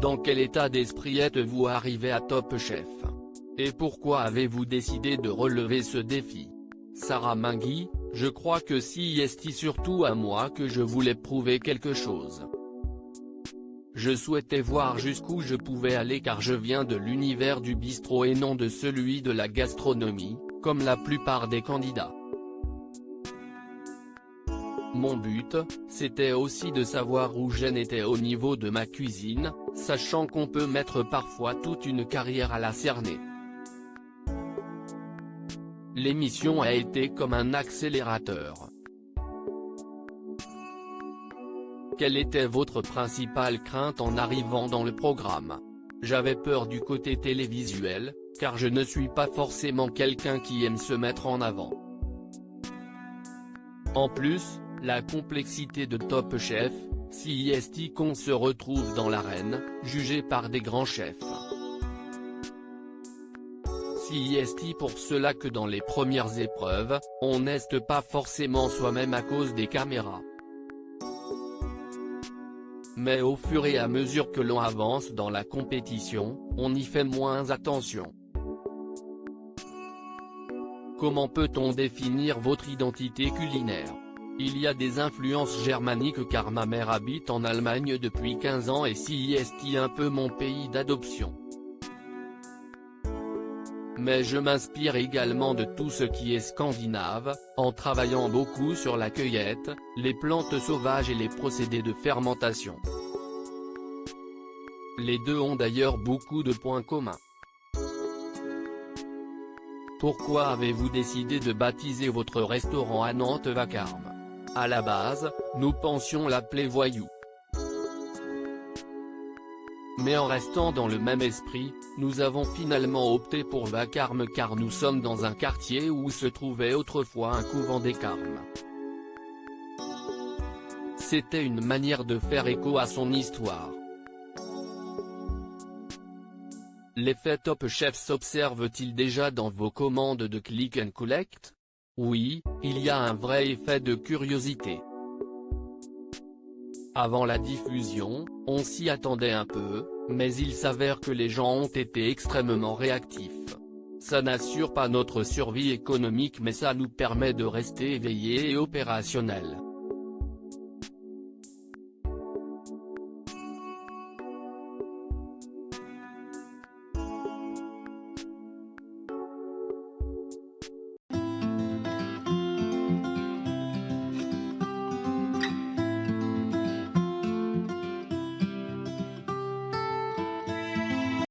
Dans quel état d'esprit êtes-vous arrivé à Top Chef? Et pourquoi avez-vous décidé de relever ce défi? Sarah Mingui, je crois que c'est surtout à moi que je voulais prouver quelque chose. Je souhaitais voir jusqu'où je pouvais aller car je viens de l'univers du bistrot et non de celui de la gastronomie, comme la plupart des candidats. Mon but, c'était aussi de savoir où j'en étais au niveau de ma cuisine, sachant qu'on peut mettre parfois toute une carrière à la cerner. L'émission a été comme un accélérateur. Quelle était votre principale crainte en arrivant dans le programme? J'avais peur du côté télévisuel, car je ne suis pas forcément quelqu'un qui aime se mettre en avant. En plus, la complexité de Top Chef, qu'on se retrouve dans l'arène, jugé par des grands chefs. Pour cela que dans les premières épreuves, on n'est pas forcément soi-même à cause des caméras. Mais au fur et à mesure que l'on avance dans la compétition, on y fait moins attention. Comment peut-on définir votre identité culinaire? Il y a des influences germaniques car ma mère habite en Allemagne depuis 15 ans et c'est un peu mon pays d'adoption. Mais je m'inspire également de tout ce qui est scandinave, en travaillant beaucoup sur la cueillette, les plantes sauvages et les procédés de fermentation. Les deux ont d'ailleurs beaucoup de points communs. Pourquoi avez-vous décidé de baptiser votre restaurant à Nantes Vacarme? À la base, nous pensions l'appeler Voyou. Mais en restant dans le même esprit, nous avons finalement opté pour Vacarme car nous sommes dans un quartier où se trouvait autrefois un couvent des Carmes. C'était une manière de faire écho à son histoire. L'effet Top Chef s'observe-t-il déjà dans vos commandes de click and collect? Oui, il y a un vrai effet de curiosité. Avant la diffusion, on s'y attendait un peu, mais il s'avère que les gens ont été extrêmement réactifs. Ça n'assure pas notre survie économique mais ça nous permet de rester éveillés et opérationnels.